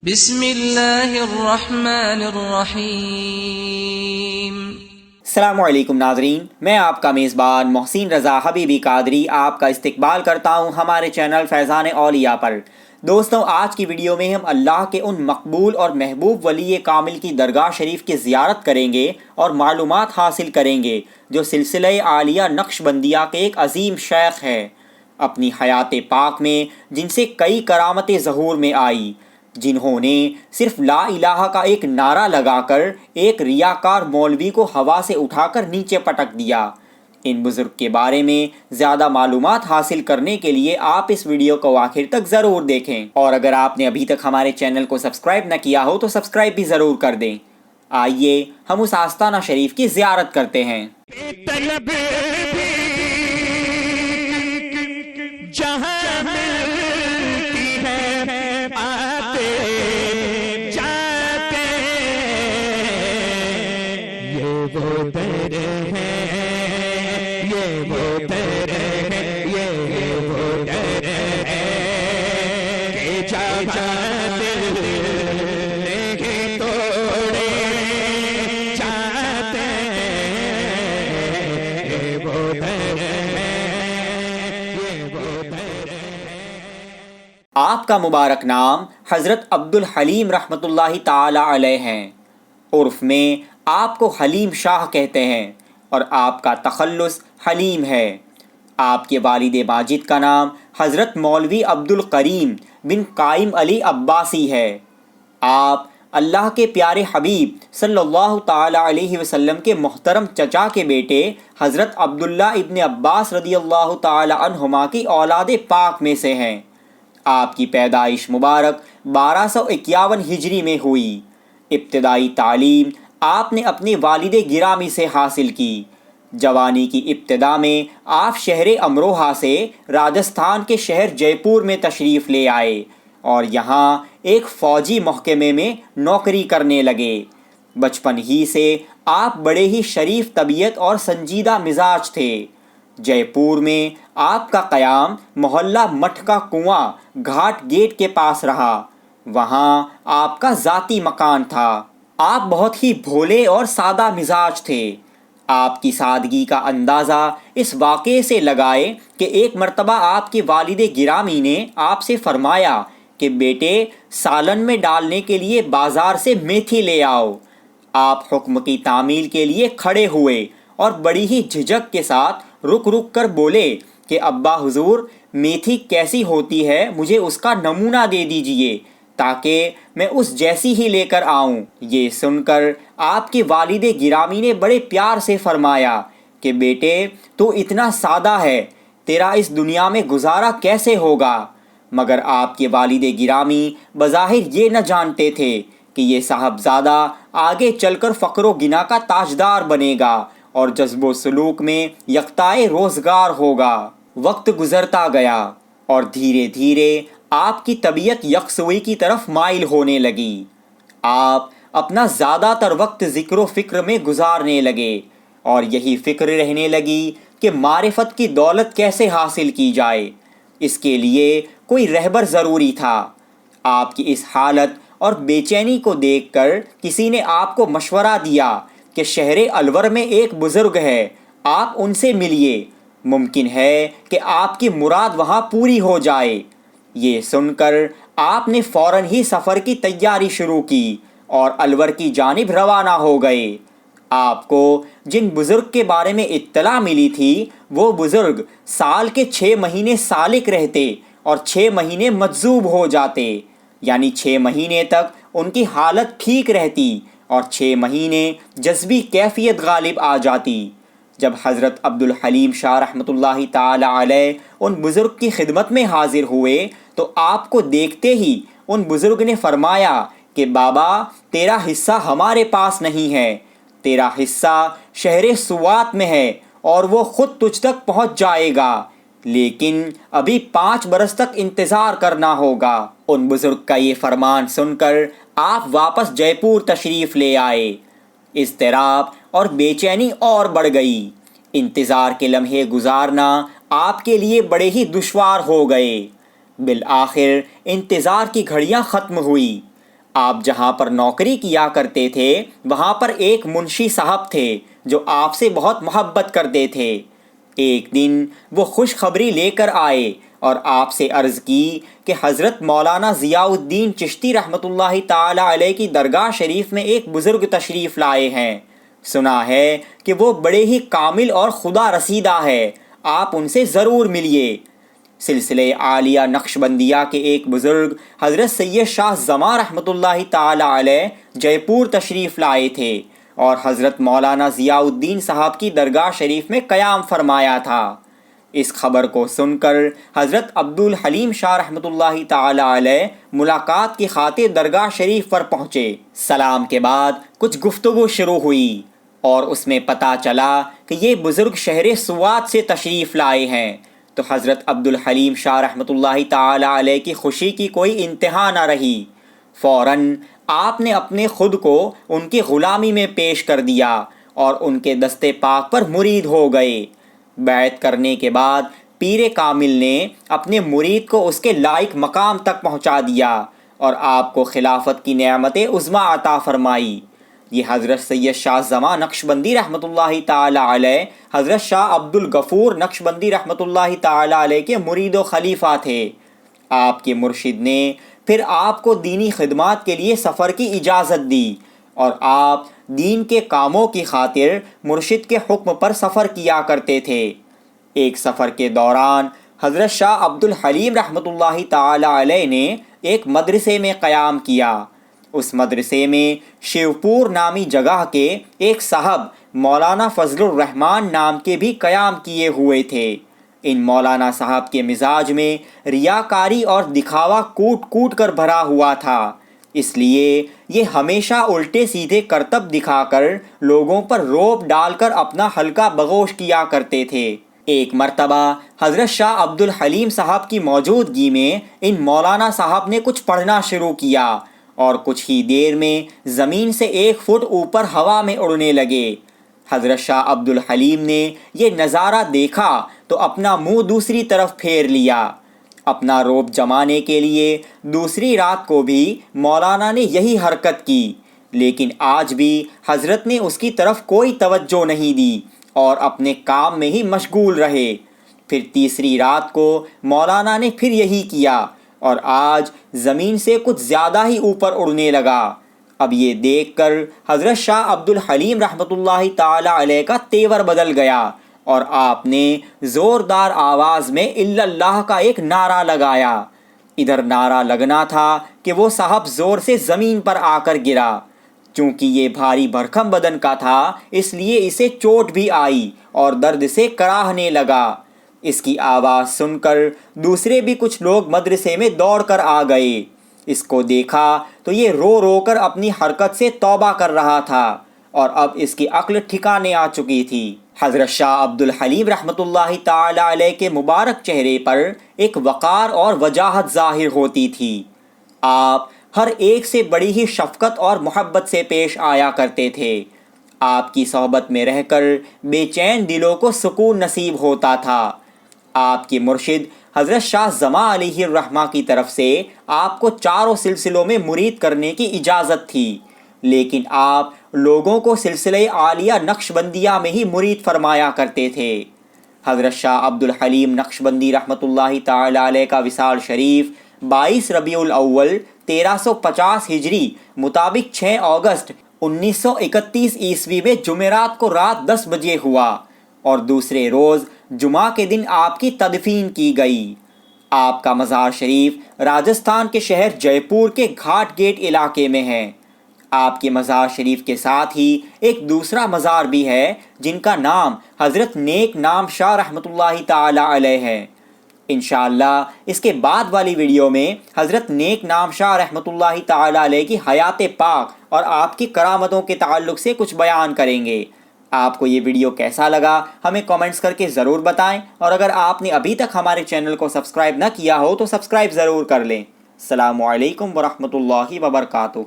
بسم اللہ الرحمن الرحیم۔ السلام علیکم ناظرین، میں آپ کا میزبان محسن رضا حبیبی قادری آپ کا استقبال کرتا ہوں ہمارے چینل فیضان اولیاء پر۔ دوستوں، آج کی ویڈیو میں ہم اللہ کے ان مقبول اور محبوب ولی کامل کی درگاہ شریف کی زیارت کریں گے اور معلومات حاصل کریں گے جو سلسلہ عالیہ نقش بندیہ کے ایک عظیم شیخ ہے۔ اپنی حیات پاک میں جن سے کئی کرامتیں ظہور میں آئی، جنہوں نے صرف لا الہ کا ایک نعرہ لگا کر ایک ریاکار مولوی کو ہوا سے اٹھا کر نیچے پٹک دیا، ان بزرگ کے بارے میں زیادہ معلومات حاصل کرنے کے لیے آپ اس ویڈیو کو آخر تک ضرور دیکھیں، اور اگر آپ نے ابھی تک ہمارے چینل کو سبسکرائب نہ کیا ہو تو سبسکرائب بھی ضرور کر دیں۔ آئیے ہم اس آستانہ شریف کی زیارت کرتے ہیں۔ جہاں ملتی ہے آتے جاتے، یہ وہ در ہے، یہ وہ در ہے، یہ وہ در ہے کہ جہاں دل نہیں توڑے جاتے، یہ وہ در ہے۔ آپ کا مبارک نام حضرت عبد الحلیم رحمۃ اللہ تعالی علیہ ہیں۔ عرف میں آپ کو حلیم شاہ کہتے ہیں اور آپ کا تخلص حلیم ہے۔ آپ کے والد ماجد کا نام حضرت مولوی عبد القریم بن قائم علی عباسی ہے۔ آپ اللہ کے پیارے حبیب صلی اللہ تعالی علیہ وسلم کے محترم چچا کے بیٹے حضرت عبداللہ ابن عباس رضی اللہ تعالی عنہما کی اولاد پاک میں سے ہیں۔ آپ کی پیدائش مبارک 1251 ہجری میں ہوئی۔ ابتدائی تعلیم آپ نے اپنے والد گرامی سے حاصل کی۔ جوانی کی ابتدا میں آپ شہر امروہہ سے راجستھان کے شہر جے پور میں تشریف لے آئے اور یہاں ایک فوجی محکمے میں نوکری کرنے لگے۔ بچپن ہی سے آپ بڑے ہی شریف طبیعت اور سنجیدہ مزاج تھے۔ جے پور میں آپ کا قیام محلہ مٹھ کا کنواں گھاٹ گیٹ کے پاس رہا۔ وہاں آپ کا ذاتی مکان تھا۔ آپ بہت ہی بھولے اور سادہ مزاج تھے۔ آپ کی سادگی کا اندازہ اس واقعے سے لگائے کہ ایک مرتبہ آپ کے والد گرامی نے آپ سے فرمایا کہ بیٹے، سالن میں ڈالنے کے لیے بازار سے میتھی لے آؤ۔ آپ حکم کی تعمیل کے لیے کھڑے ہوئے اور بڑی ہی جھجک کے ساتھ رک رک کر بولے کہ ابا حضور، میتھی کیسی ہوتی ہے، مجھے اس کا نمونہ دے دیجئے تاکہ میں اس جیسی ہی لے کر آؤں۔ یہ سن کر آپ کے والد گرامی نے بڑے پیار سے فرمایا کہ بیٹے، تو اتنا سادہ ہے، تیرا اس دنیا میں گزارا کیسے ہوگا؟ مگر آپ کے والد گرامی بظاہر یہ نہ جانتے تھے کہ یہ صاحبزادہ آگے چل کر فقر و غنا کا تاجدار بنے گا اور جذب و سلوک میں یکتائے روزگار ہوگا۔ وقت گزرتا گیا اور دھیرے دھیرے آپ کی طبیعت یکسوئی کی طرف مائل ہونے لگی۔ آپ اپنا زیادہ تر وقت ذکر و فکر میں گزارنے لگے اور یہی فکر رہنے لگی کہ معرفت کی دولت کیسے حاصل کی جائے۔ اس کے لیے کوئی رہبر ضروری تھا۔ آپ کی اس حالت اور بے چینی کو دیکھ کر کسی نے آپ کو مشورہ دیا کہ شہر الور میں ایک بزرگ ہے، آپ ان سے ملیے، ممکن ہے کہ آپ کی مراد وہاں پوری ہو جائے۔ یہ سن کر آپ نے فوراً ہی سفر کی تیاری شروع کی اور الور کی جانب روانہ ہو گئے۔ آپ کو جن بزرگ کے بارے میں اطلاع ملی تھی، وہ بزرگ سال کے 6 مہینے سالک رہتے اور 6 مہینے مجذوب ہو جاتے، یعنی 6 مہینے تک ان کی حالت ٹھیک رہتی اور 6 مہینے جذبی کیفیت غالب آ جاتی۔ جب حضرت عبد الحلیم شاہ رحمۃ اللہ تعالی علیہ ان بزرگ کی خدمت میں حاضر ہوئے تو آپ کو دیکھتے ہی ان بزرگ نے فرمایا کہ بابا، تیرا حصہ ہمارے پاس نہیں ہے، تیرا حصہ شہر سوات میں ہے اور وہ خود تجھ تک پہنچ جائے گا، لیکن ابھی 5 برس تک انتظار کرنا ہوگا۔ ان بزرگ کا یہ فرمان سن کر آپ واپس جے پور تشریف لے آئے۔ اضطراب اور بے چینی اور بڑھ گئی۔ انتظار کے لمحے گزارنا آپ کے لیے بڑے ہی دشوار ہو گئے۔ بالآخر انتظار کی گھڑیاں ختم ہوئی۔ آپ جہاں پر نوکری کیا کرتے تھے وہاں پر ایک منشی صاحب تھے جو آپ سے بہت محبت کرتے تھے۔ ایک دن وہ خوشخبری لے کر آئے اور آپ سے عرض کی کہ حضرت مولانا ضیاء الدین چشتی رحمۃ اللہ تعالی علیہ کی درگاہ شریف میں ایک بزرگ تشریف لائے ہیں، سنا ہے کہ وہ بڑے ہی کامل اور خدا رسیدہ ہے، آپ ان سے ضرور ملیے۔ سلسلہ عالیہ نقشبندیہ کے ایک بزرگ حضرت سید شاہ زماں رحمۃ اللہ تعالی علیہ جے پور تشریف لائے تھے اور حضرت مولانا ضیاء الدین صاحب کی درگاہ شریف میں قیام فرمایا تھا۔ اس خبر کو سن کر حضرت عبدالحلیم شاہ رحمۃ اللہ تعالی علیہ ملاقات کی خاطر درگاہ شریف پر پہنچے۔ سلام کے بعد کچھ گفتگو شروع ہوئی اور اس میں پتہ چلا کہ یہ بزرگ شہر سوات سے تشریف لائے ہیں، تو حضرت عبدالحلیم شاہ رحمۃ اللہ تعالی علیہ کی خوشی کی کوئی انتہا نہ رہی۔ فوراً آپ نے اپنے خود کو ان کی غلامی میں پیش کر دیا اور ان کے دستے پاک پر مرید ہو گئے۔ بیعت کرنے کے بعد پیر کامل نے اپنے مرید کو اس کے لائق مقام تک پہنچا دیا اور آپ کو خلافت کی نعمت عظمیٰ عطا فرمائی۔ یہ حضرت سید شاہ زماں نقشبندی رحمۃ اللہ تعالی علیہ حضرت شاہ عبد الغفور نقشبندی رحمۃ اللہ تعالی علیہ کے مرید و خلیفہ تھے۔ آپ کے مرشد نے پھر آپ کو دینی خدمات کے لیے سفر کی اجازت دی اور آپ دین کے کاموں کی خاطر مرشد کے حکم پر سفر کیا کرتے تھے۔ ایک سفر کے دوران حضرت شاہ عبدالحلیم رحمۃ اللہ تعالی علیہ نے ایک مدرسے میں قیام کیا۔ اس مدرسے میں شیوپور نامی جگہ کے ایک صاحب مولانا فضل الرحمن نام کے بھی قیام کیے ہوئے تھے۔ ان مولانا صاحب کے مزاج میں ریاکاری اور دکھاوا کوٹ کوٹ کر بھرا ہوا تھا، اس لیے یہ ہمیشہ الٹے سیدھے کرتب دکھا کر لوگوں پر روب ڈال کر اپنا حلقہ بغوش کیا کرتے تھے۔ ایک مرتبہ حضرت شاہ عبدالحلیم صاحب کی موجودگی میں ان مولانا صاحب نے کچھ پڑھنا شروع کیا اور کچھ ہی دیر میں زمین سے 1 فٹ اوپر ہوا میں اڑنے لگے۔ حضرت شاہ عبدالحلیم نے یہ نظارہ دیکھا تو اپنا منہ دوسری طرف پھیر لیا۔ اپنا روب جمانے کے لیے دوسری رات کو بھی مولانا نے یہی حرکت کی، لیکن آج بھی حضرت نے اس کی طرف کوئی توجہ نہیں دی اور اپنے کام میں ہی مشغول رہے۔ پھر تیسری رات کو مولانا نے پھر یہی کیا اور آج زمین سے کچھ زیادہ ہی اوپر اڑنے لگا۔ اب یہ دیکھ کر حضرت شاہ عبدالحلیم رحمۃ اللہ تعالی علیہ کا تیور بدل گیا اور آپ نے زوردار آواز میں الا اللہ کا ایک نعرہ لگایا۔ ادھر نعرہ لگنا تھا کہ وہ صاحب زور سے زمین پر آ کر گرا۔ چونکہ یہ بھاری بھرکم بدن کا تھا اس لیے اسے چوٹ بھی آئی اور درد سے کراہنے لگا۔ اس کی آواز سن کر دوسرے بھی کچھ لوگ مدرسے میں دوڑ کر آ گئے۔ اس کو دیکھا تو یہ رو رو کر اپنی حرکت سے توبہ کر رہا تھا اور اب اس کی عقل ٹھکانے آ چکی تھی۔ حضرت شاہ عبدالحلیم رحمۃ اللہ تعالی علیہ کے مبارک چہرے پر ایک وقار اور وجاہت ظاہر ہوتی تھی۔ آپ ہر ایک سے بڑی ہی شفقت اور محبت سے پیش آیا کرتے تھے۔ آپ کی صحبت میں رہ کر بے چین دلوں کو سکون نصیب ہوتا تھا۔ آپ کے مرشد حضرت شاہ زماں علیہ الرحمہ کی طرف سے آپ کو 4 سلسلوں میں مرید کرنے کی اجازت تھی، لیکن آپ لوگوں کو سلسلہ عالیہ نقشبندیہ میں ہی مرید فرمایا کرتے تھے۔ حضرت شاہ عبدالحلیم نقشبندی رحمۃ اللہ تعالی علیہ کا وصال شریف 22 ربیع الاول 1350 ہجری مطابق 6 اگست 1931 عیسوی میں جمعرات کو رات 10 بجے ہوا اور دوسرے روز جمعہ کے دن آپ کی تدفین کی گئی۔ آپ کا مزار شریف راجستھان کے شہر جے پور کے گھاٹ گیٹ علاقے میں ہے۔ آپ کے مزار شریف کے ساتھ ہی ایک دوسرا مزار بھی ہے جن کا نام حضرت نیک نام شاہ رحمۃ اللہ تعالی علیہ ہے۔ انشاءاللہ اس کے بعد والی ویڈیو میں حضرت نیک نام شاہ رحمۃ اللہ تعالی علیہ کی حیات پاک اور آپ کی کرامتوں کے تعلق سے کچھ بیان کریں گے۔ آپ کو یہ ویڈیو کیسا لگا ہمیں کامنٹس کر کے ضرور بتائیں، اور اگر آپ نے ابھی تک ہمارے چینل کو سبسکرائب نہ کیا ہو تو سبسکرائب ضرور کر لیں۔ السلام علیکم ورحمۃ اللہ وبرکاتہ۔